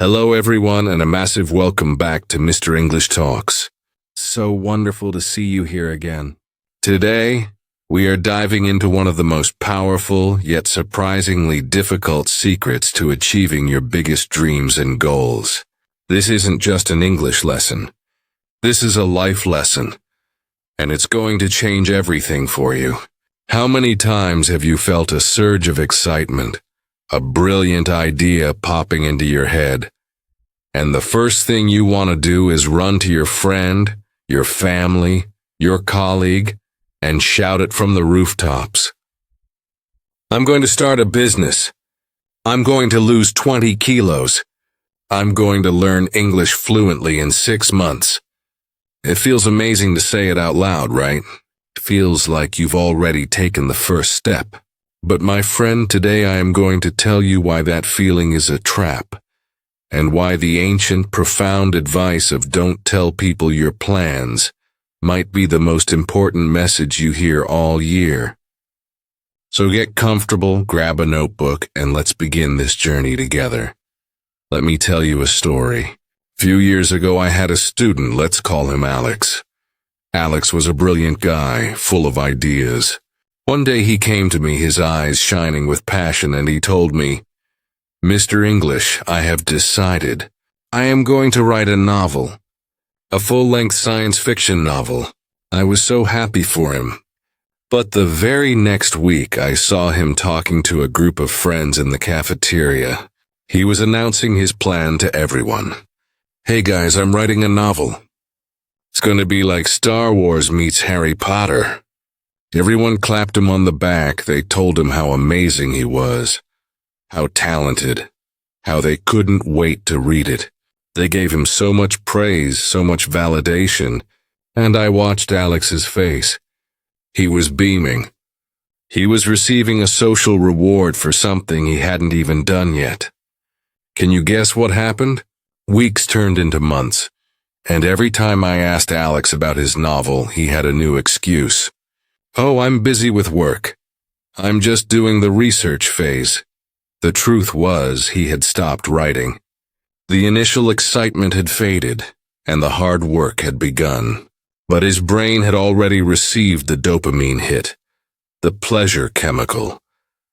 Hello everyone and a massive welcome back to Mr. English Talks. So wonderful to see you here again. Today, we are diving into one of the most powerful yet surprisingly difficult secrets to achieving your biggest dreams and goals. This isn't just an English lesson. This is a life lesson, and it's going to change everything for you. How many times have you felt a surge of excitement? A brilliant idea popping into your head, and the first thing you want to do is run to your friend, your family, your colleague, and shout it from the rooftops. I'm going to start a business. I'm going to lose 20 kilos. I'm going to learn English fluently in 6 months. It feels amazing to say it out loud, right? It feels like you've already taken the first step. But my friend, today I am going to tell you why that feeling is a trap, and why the ancient, profound advice of don't tell people your plans might be the most important message you hear all year. So get comfortable, grab a notebook, and let's begin this journey together. Let me tell you a story. A few years ago I had a student, let's call him Alex. Alex was a brilliant guy, full of ideas. One day he came to me, his eyes shining with passion, and he told me, "Mr. English, I have decided. I am going to write a novel. A full-length science fiction novel." I was so happy for him. But the very next week I saw him talking to a group of friends in the cafeteria. He was announcing his plan to everyone. "Hey guys, I'm writing a novel. It's going to be like Star Wars meets Harry Potter." Everyone clapped him on the back. They told him how amazing he was, how talented, how they couldn't wait to read it. They gave him so much praise, so much validation, and I watched Alex's face. He was beaming. He was receiving a social reward for something he hadn't even done yet. Can you guess what happened? Weeks turned into months, and every time I asked Alex about his novel, he had a new excuse. "Oh, I'm busy with work. I'm just doing the research phase." The truth was, he had stopped writing. The initial excitement had faded, and the hard work had begun. But his brain had already received the dopamine hit, the pleasure chemical,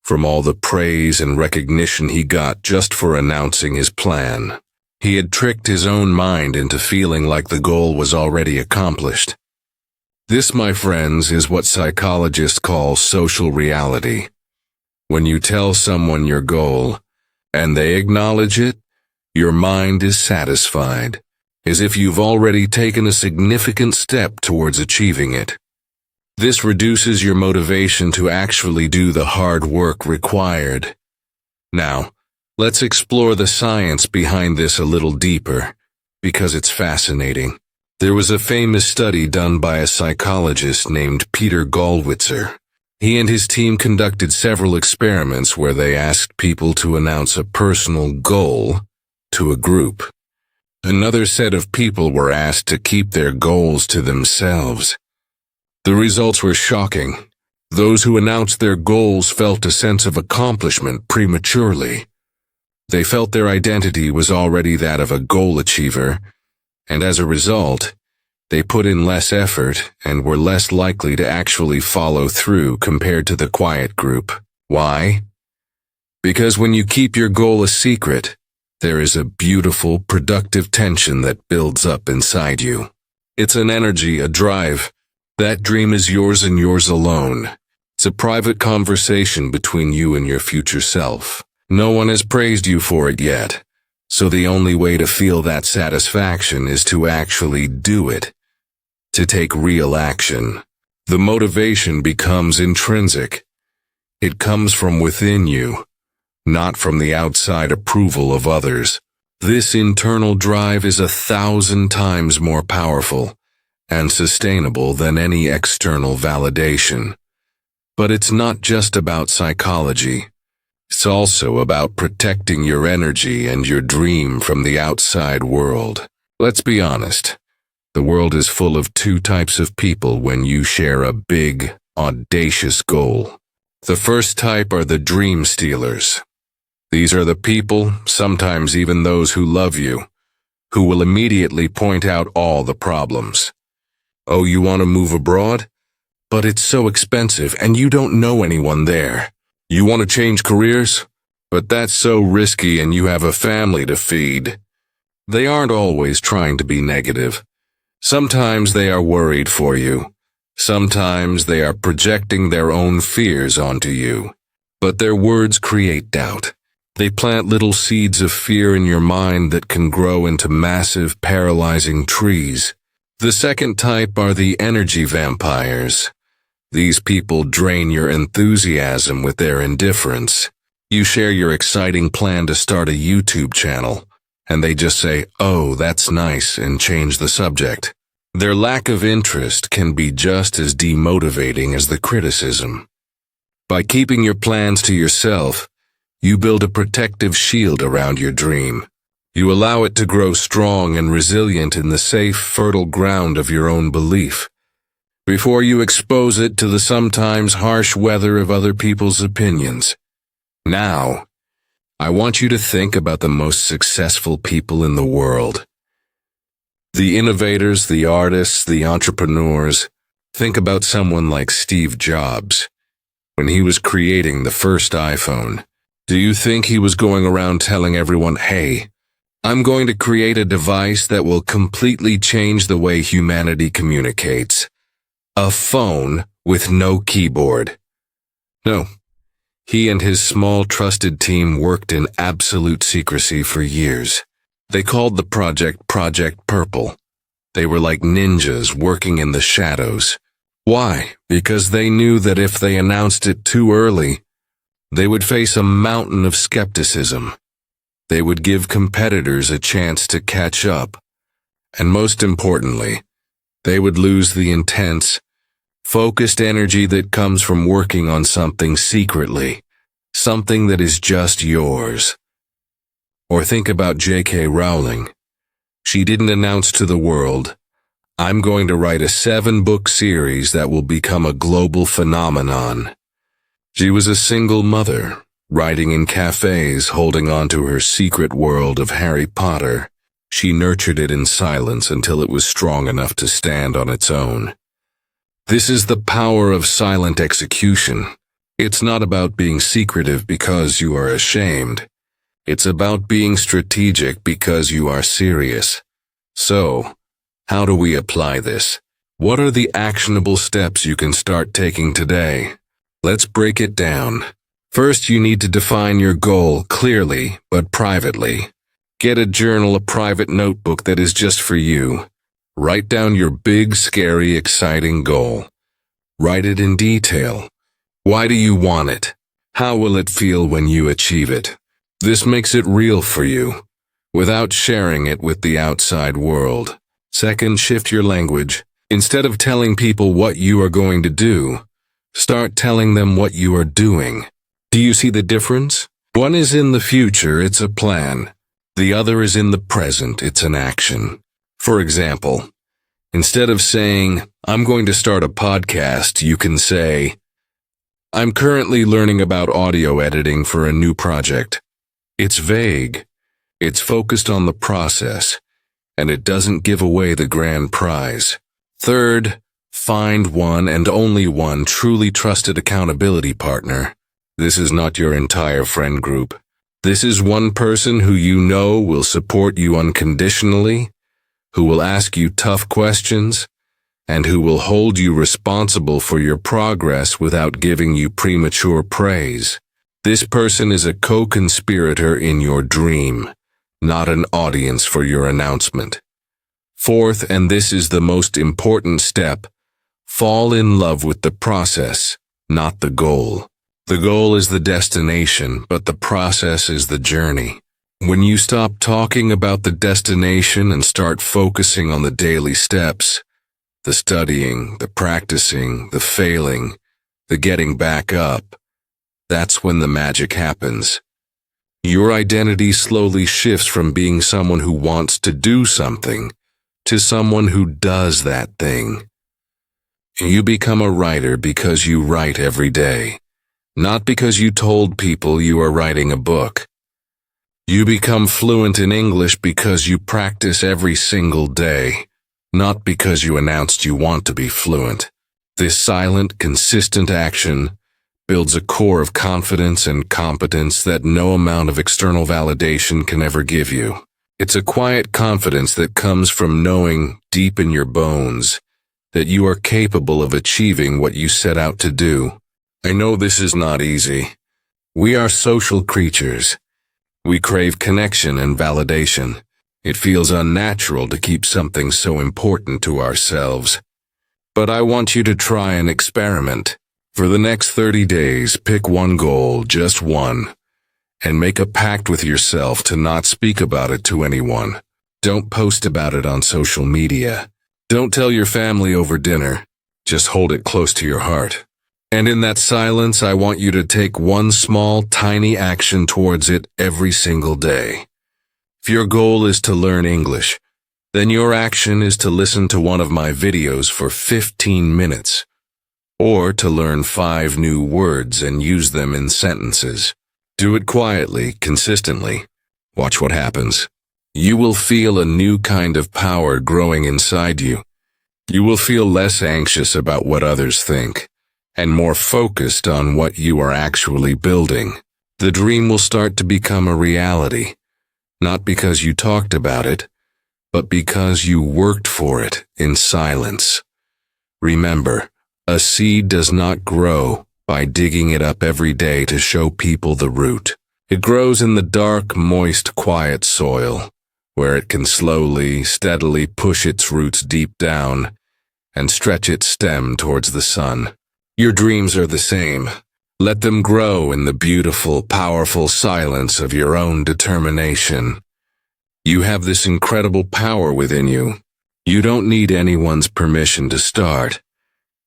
from all the praise and recognition he got just for announcing his plan. He had tricked his own mind into feeling like the goal was already accomplished. This, my friends, is what psychologists call social reality. When you tell someone your goal, and they acknowledge it, your mind is satisfied, as if you've already taken a significant step towards achieving it. This reduces your motivation to actually do the hard work required. Now, let's explore the science behind this a little deeper, because it's fascinating. There was a famous study done by a psychologist named Peter Gollwitzer. He and his team conducted several experiments where they asked people to announce a personal goal to a group. Another set of people were asked to keep their goals to themselves. The results were shocking. Those who announced their goals felt a sense of accomplishment prematurely. They felt their identity was already that of a goal achiever, and as a result, they put in less effort and were less likely to actually follow through compared to the quiet group. Why? Because when you keep your goal a secret, there is a beautiful, productive tension that builds up inside you. It's an energy, a drive. That dream is yours and yours alone. It's a private conversation between you and your future self. No one has praised you for it yet. So the only way to feel that satisfaction is to actually do it, to take real action. The motivation becomes intrinsic. It comes from within you, not from the outside approval of others. This internal drive is 1,000 times more powerful and sustainable than any external validation. But it's not just about psychology. It's also about protecting your energy and your dream from the outside world. Let's be honest. The world is full of two types of people when you share a big, audacious goal. The first type are the dream stealers. These are the people, sometimes even those who love you, who will immediately point out all the problems. Oh, you want to move abroad? But it's so expensive and you don't know anyone there. You want to change careers? But that's so risky and you have a family to feed. They aren't always trying to be negative. Sometimes they are worried for you. Sometimes they are projecting their own fears onto you. But their words create doubt. They plant little seeds of fear in your mind that can grow into massive, paralyzing trees. The second type are the energy vampires. These people drain your enthusiasm with their indifference. You share your exciting plan to start a YouTube channel, and they just say, "Oh, that's nice," and change the subject. Their lack of interest can be just as demotivating as the criticism. By keeping your plans to yourself, you build a protective shield around your dream. You allow it to grow strong and resilient in the safe, fertile ground of your own belief, before you expose it to the sometimes harsh weather of other people's opinions. Now, I want you to think about the most successful people in the world. The innovators, the artists, the entrepreneurs. Think about someone like Steve Jobs. When he was creating the first iPhone, do you think he was going around telling everyone, "Hey, I'm going to create a device that will completely change the way humanity communicates. A phone with no keyboard"? No. He and his small trusted team worked in absolute secrecy for years. They called the project Project Purple. They were like ninjas working in the shadows. Why? Because they knew that if they announced it too early, they would face a mountain of skepticism. They would give competitors a chance to catch up. And most importantly, they would lose the intense, focused energy that comes from working on something secretly, something that is just yours. Or think about J.K. Rowling. She didn't announce to the world, "I'm going to write a 7-book series that will become a global phenomenon." She was a single mother, writing in cafes, holding on to her secret world of Harry Potter. She nurtured it in silence until it was strong enough to stand on its own. This is the power of silent execution. It's not about being secretive because you are ashamed. It's about being strategic because you are serious. So, how do we apply this? What are the actionable steps you can start taking today? Let's break it down. First, you need to define your goal clearly, but privately. Get a journal, a private notebook that is just for you. Write down your big, scary, exciting goal. Write it in detail. Why do you want it? How will it feel when you achieve it? This makes it real for you, without sharing it with the outside world. Second, shift your language. Instead of telling people what you are going to do, start telling them what you are doing. Do you see the difference? One is in the future, it's a plan. The other is in the present, it's an action. For example, instead of saying, "I'm going to start a podcast," you can say, "I'm currently learning about audio editing for a new project." It's vague. It's focused on the process, and it doesn't give away the grand prize. Third, find one and only one truly trusted accountability partner. This is not your entire friend group. This is one person who you know will support you unconditionally, who will ask you tough questions, and who will hold you responsible for your progress without giving you premature praise. This person is a co-conspirator in your dream, not an audience for your announcement. Fourth, and this is the most important step, fall in love with the process, not the goal. The goal is the destination, but the process is the journey. When you stop talking about the destination and start focusing on the daily steps, the studying, the practicing, the failing, the getting back up, that's when the magic happens. Your identity slowly shifts from being someone who wants to do something to someone who does that thing. You become a writer because you write every day, not because you told people you are writing a book. You become fluent in English because you practice every single day, not because you announced you want to be fluent. This silent, consistent action builds a core of confidence and competence that no amount of external validation can ever give you. It's a quiet confidence that comes from knowing deep in your bones that you are capable of achieving what you set out to do. I know this is not easy. We are social creatures. We crave connection and validation. It feels unnatural to keep something so important to ourselves. But I want you to try an experiment. For the next 30 days, pick one goal, just one, and make a pact with yourself to not speak about it to anyone. Don't post about it on social media. Don't tell your family over dinner. Just hold it close to your heart. And in that silence, I want you to take one small, tiny action towards it every single day. If your goal is to learn English, then your action is to listen to one of my videos for 15 minutes, or to learn 5 new words and use them in sentences. Do it quietly, consistently. Watch what happens. You will feel a new kind of power growing inside you. You will feel less anxious about what others think, and more focused on what you are actually building. The dream will start to become a reality, not because you talked about it, but because you worked for it in silence. Remember, a seed does not grow by digging it up every day to show people the root. It grows in the dark, moist, quiet soil, where it can slowly, steadily push its roots deep down and stretch its stem towards the sun. Your dreams are the same. Let them grow in the beautiful, powerful silence of your own determination. You have this incredible power within you. You don't need anyone's permission to start,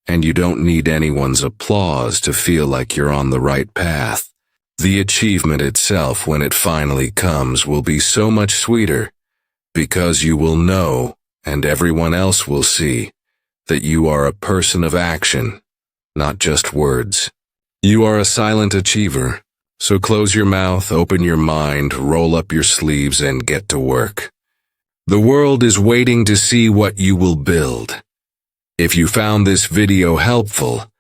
and you don't need anyone's applause to feel like you're on the right path. The achievement itself, when it finally comes, will be so much sweeter, because you will know, and everyone else will see, that you are a person of action, not just words. You are a silent achiever, so close your mouth, open your mind, roll up your sleeves, and get to work. The world is waiting to see what you will build. If you found this video helpful,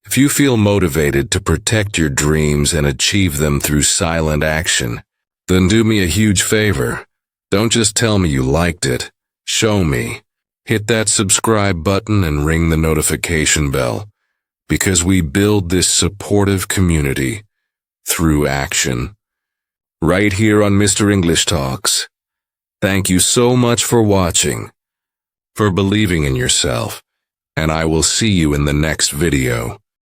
if you feel motivated to protect your dreams and achieve them through silent action, then do me a huge favor. Don't just tell me you liked it. Show me. Hit that subscribe button and ring the notification bell, because we build this supportive community through action. Right here on Mr. English Talks. Thank you so much for watching, for believing in yourself, and I will see you in the next video.